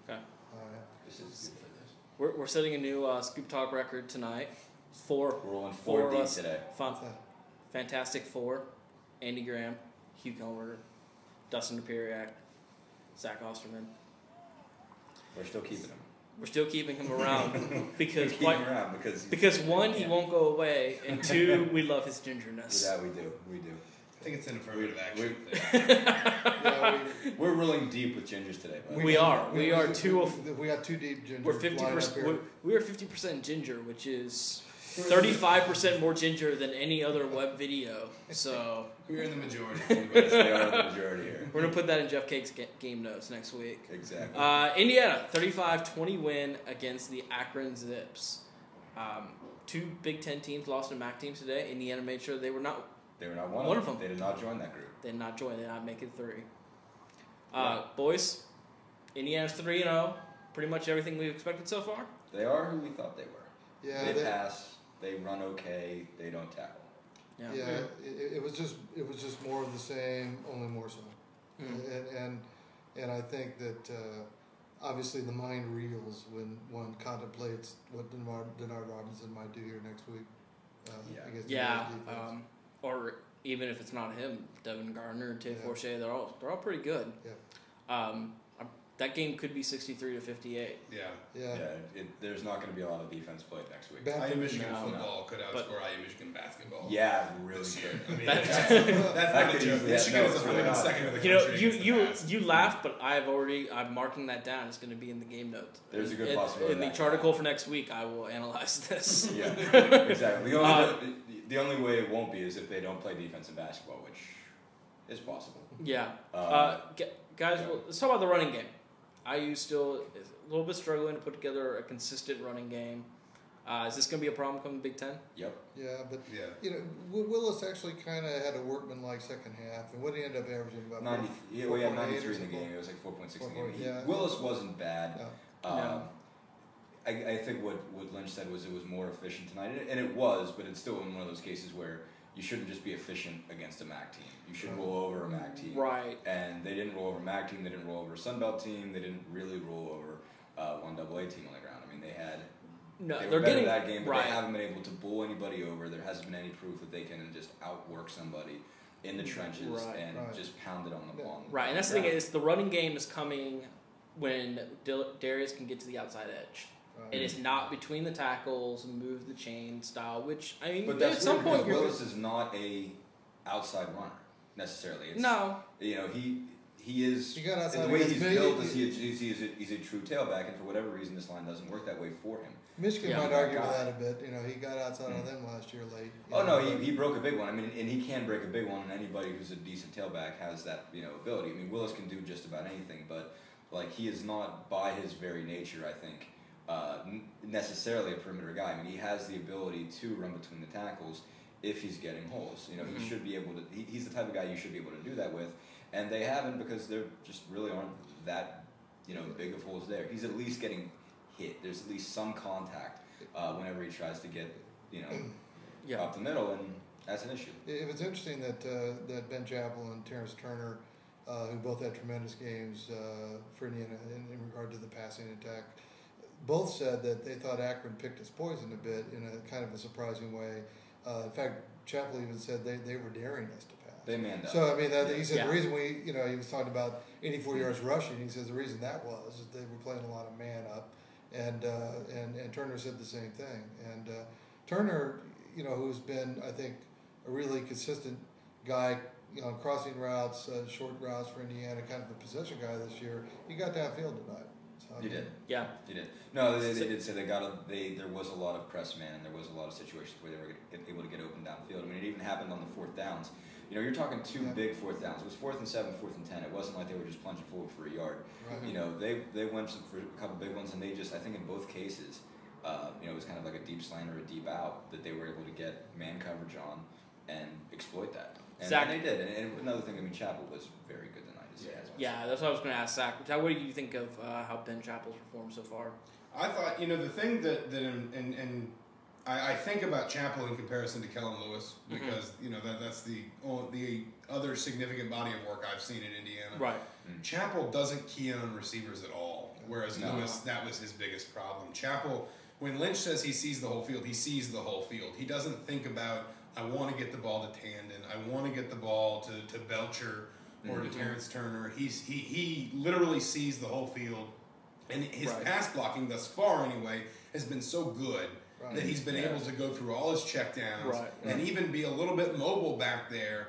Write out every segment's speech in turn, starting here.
Okay. This is good for this. We're setting a new ScoopTalk record tonight. We're rolling 4 deep today. Fantastic four. Andy Graham, Hugh Kellenberger, Dustin Dopirak, Zach Osterman. We're still keeping him. We're still keeping him around because one, he won't go away, and two, we love his gingerness. Yeah, we do. I think it's an affirmative action. We're rolling deep with gingers today. We are. We got two deep gingers. We're 50%. We are 50% ginger, which is 35% more ginger than any other web video. So we're in the majority. They are the majority here. We're gonna put that in Jeff Cake's game notes next week. Exactly. Indiana 35-20 win against the Akron Zips. Two Big Ten teams lost to MAC teams today. Indiana made sure they were not. They were not one of them. They did not join that group. They did not join. They did not make it 3. Boys, Indiana's 3-0. Pretty much everything we've expected so far. They are who we thought they were. Yeah, they pass. They run okay. They don't tackle. Yeah. It was just more of the same, only more so. And I think that obviously the mind reels when one contemplates what Denard Robinson might do here next week. Or even if it's not him, Devin Gardner, Tay Forche, they're all pretty good. Yeah. That game could be 63-58. There's not going to be a lot of defense played next week. IU Michigan football could outscore IU Michigan basketball. Yeah, really good. I mean, that's not a joke. Michigan is 102nd in the country. You laugh, but I'm marking that down. It's going to be in the game notes. There's a good possibility. In the article for next week, I will analyze this. Yeah, exactly. The only way it won't be is if they don't play defense in basketball, which is possible. Yeah. Guys, let's talk about the running game. IU still is a little bit struggling to put together a consistent running game. Is this going to be a problem coming Big Ten? Yep. Yeah, but Willis actually kind of had a workmanlike second half, and what did he end up averaging about 90? Yeah, we had 93 in the game. It was like 4.6 in the game. Willis wasn't bad. No. I think what Lynch said was it was more efficient tonight, and it was, but it's still in one of those cases where you shouldn't just be efficient against a MAC team. You should roll over a MAC team. Right. And they didn't roll over a MAC team. They didn't roll over a Sun Belt team. They didn't really roll over one AA team on the ground. I mean, they were better in that game, but they haven't been able to bull anybody over. There hasn't been any proof that they can just outwork somebody in the trenches and just pound it on the ball. Right, and that's the thing is the running game is coming when Darius can get to the outside edge. It is not between the tackles, move the chain style, which, I mean, but at some point Willis is not a outside runner, necessarily. He is, he got outside the way he's built is he's a true tailback, and for whatever reason this line doesn't work that way for him. Michigan might argue with that a bit. He got outside on them last year late. He broke a big one. I mean, and he can break a big one, and anybody who's a decent tailback has that, ability. I mean, Willis can do just about anything, but he is not by his very nature, I think, necessarily a perimeter guy. I mean, he has the ability to run between the tackles if he's getting holes. He should be able to. He's the type of guy you should be able to do that with, and they haven't because there just really aren't that big of holes there. He's at least getting hit. There's at least some contact whenever he tries to get up the middle, and that's an issue. It was interesting that Ben Chappell and Terrence Turner, who both had tremendous games for Indiana in regard to the passing attack, both said that they thought Akron picked his poison a bit in a kind of a surprising way. In fact, Chappell even said they were daring us to pass. They manned up. So, I mean, he said the reason he was talking about 84 yards rushing, he says the reason that was is they were playing a lot of man up. And Turner said the same thing. And Turner, who's been, I think, a really consistent guy, crossing routes, short routes for Indiana, kind of a possession guy this year, he got downfield tonight. He did. Yeah. He did. No, they did say there was a lot of press man, and there was a lot of situations where they were able to get open downfield. I mean, it even happened on the fourth downs. You're talking two big fourth downs. It was 4th and 7, 4th and 10. It wasn't like they were just plunging forward for a yard. Right. They went for a couple big ones, and they just, I think in both cases, it was kind of like a deep slant or a deep out that they were able to get man coverage on and exploit that. And they did. And another thing, Chappell was very good tonight. Yeah, that's what I was going to ask Zach. What do you think of how Ben Chappell's performed so far? I thought, the thing that I think about Chappell in comparison to Kellen Lewis because that's the other significant body of work I've seen in Indiana. Right. Chappell doesn't key in on receivers at all. whereas Lewis, that was his biggest problem. Chappell, when Lynch says he sees the whole field, he sees the whole field. He doesn't think about, I want to get the ball to Tandon, I want to get the ball to Belcher or to Terrence Turner. He literally sees the whole field, and his pass blocking thus far anyway has been so good that he's been able to go through all his checkdowns and even be a little bit mobile back there,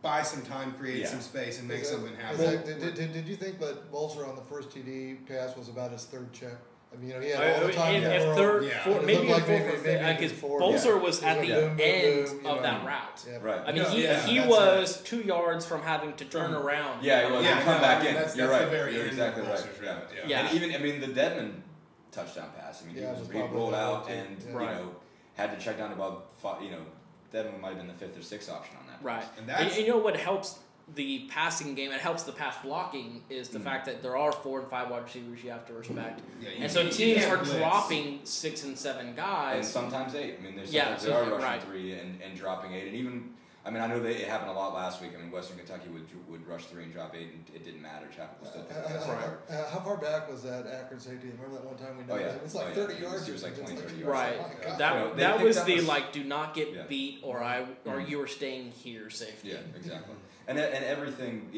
buy some time, create some space, and make something happen. Did you think that Bolzer on the first TD pass was about his third check? I mean, he had all the time in the world. Third, fourth, maybe because Bolzer was at the end of that route. Yeah. Right. I mean, he was 2 yards from having to turn around. Yeah, he was. Come back in. That's You're right. the very You're end exactly of right. Bolzer's route. And even, the Dedmon touchdown pass. I mean, he rolled out and, had to check down about, Dedmon might have been the 5th or 6th option on that. Right. And you know what helps the passing game, it helps the pass blocking, is the fact that there are 4 and 5 wide receivers you have to respect. And so teams are dropping 6 and 7 guys. And sometimes 8. I mean, they are rushing 3 and dropping 8. And even, I mean, I know it happened a lot last week. I mean, Western Kentucky would rush 3 and drop 8, and it didn't matter. Chapel was still how far back was that Akron safety? Remember that one time we noticed? It's like 30 yards. It was like 20, 30 yards. Right. Oh That was do not get beat, or you are staying here safety. Yeah, exactly. And everything,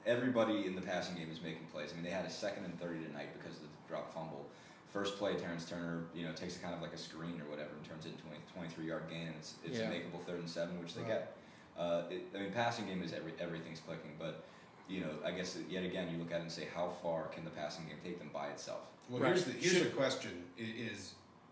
everybody in the passing game is making plays. I mean, they had a 2nd and 30 tonight because of the drop fumble. First play, Terrence Turner, takes a kind of like a screen or whatever and turns it into a 23-yard gain, and it's a makeable 3rd and 7, which they get. I mean, passing game is everything's clicking, but I guess yet again you look at it and say, how far can the passing game take them by itself? Well, here's the question: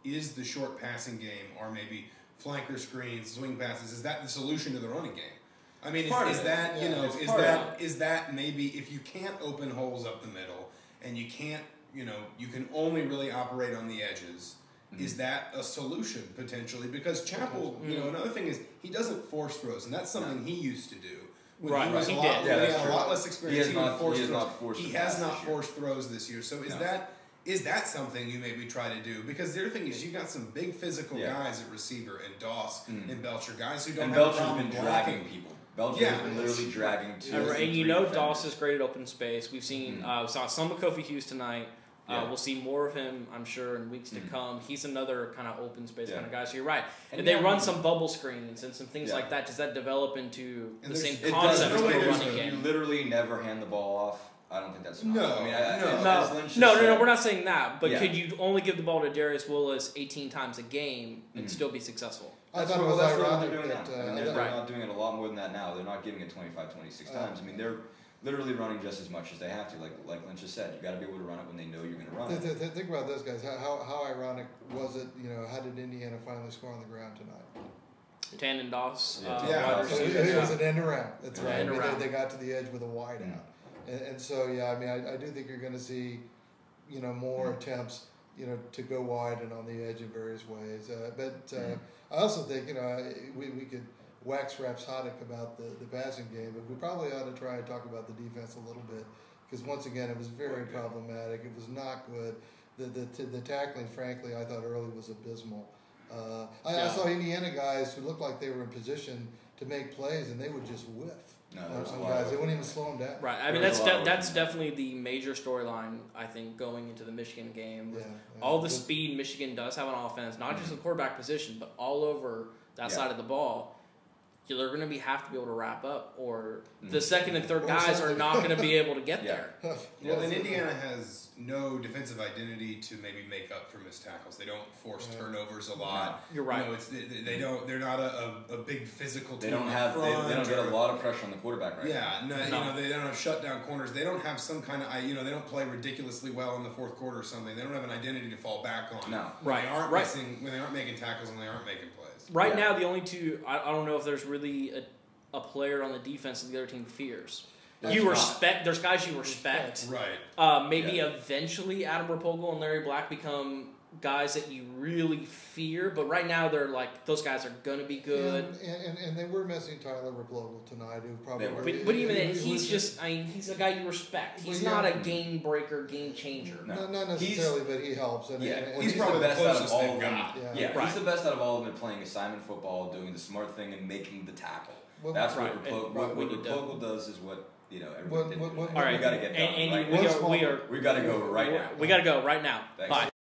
is the short passing game, or maybe flanker screens, swing passes, is that the solution to the running game? I mean, is that maybe if you can't open holes up the middle and you can't, you can only really operate on the edges, is that a solution potentially? Because Chappell, another thing is he doesn't force throws, and that's something he used to do. When he was he had a lot less experience. He has not forced throws this year. So is that something you maybe try to do? Because the other thing is you got some big physical guys at receiver, and Doss and Belcher, guys who don't have Belcher's a problem been dragging people. Belcher has been literally dragging 2 and Doss is great at open space. We've seen we saw some of Kofi Hughes tonight. We'll see more of him, I'm sure, in weeks to come. He's another kind of open space kind of guy. So you're right. And they run some bubble screens and some things like that. Does that develop into the same concept as the running game? You literally never hand the ball off. I don't think that's enough. No. We're not saying that. But could you only give the ball to Darius Willis 18 times a game and still be successful? I thought it was ironic that they're not doing it a lot more than that now. They're not giving it 25, 26 times. I mean, they're literally running just as much as they have to. Like Lynch just said, you got to be able to run it when they know you're going to run it. Think about this, guys. How ironic was it? How did Indiana finally score on the ground tonight? Tandon Doss. It was an end around. That's right. They got to the edge with a wide out. And so, I mean, I do think you're going to see, more attempts, to go wide and on the edge in various ways. But I also think, we could wax rhapsodic about the passing game, but we probably ought to try and talk about the defense a little bit, because once again, it was very problematic. It was not good. The tackling, frankly, I thought early was abysmal. I saw Indiana guys who looked like they were in position to make plays, and they would just whiff. Some guys, they wouldn't even slow them down. Right. I mean, that's definitely the major storyline, I think, going into the Michigan game. All the speed Michigan does have on offense, not just the quarterback position, but all over that side of the ball. They're going to have to be able to wrap up, or the second and third guys are not going to be able to get there. Well, and Indiana has no defensive identity to maybe make up for missed tackles. They don't force turnovers a lot. You're right. They're not a big physical team. They don't get a lot of pressure on the quarterback right now. They don't have shutdown corners. They don't have some kind of they don't play ridiculously well in the fourth quarter or something. They don't have an identity to fall back on. No. When they aren't making tackles and they aren't making plays. Right now, the only two, I don't know if there's really a player on the defense that the other team fears. There's guys you respect. Right. Maybe eventually Adam Rapogel and Larry Black become guys that you really fear, but right now they're like, those guys are going to be good. And they were missing Tyler Rapogel tonight, who probably But even then, he's a guy you respect. He's not a game breaker, game changer. No, not necessarily, but he helps. And he's probably the best out of all of them. He's the best out of all of them at playing assignment football, doing the smart thing, and making the tackle. That's what Rapogel does. Is what everybody did. All right, we got to get done. And we got to go right now. We got to go right now. Thanks. Bye.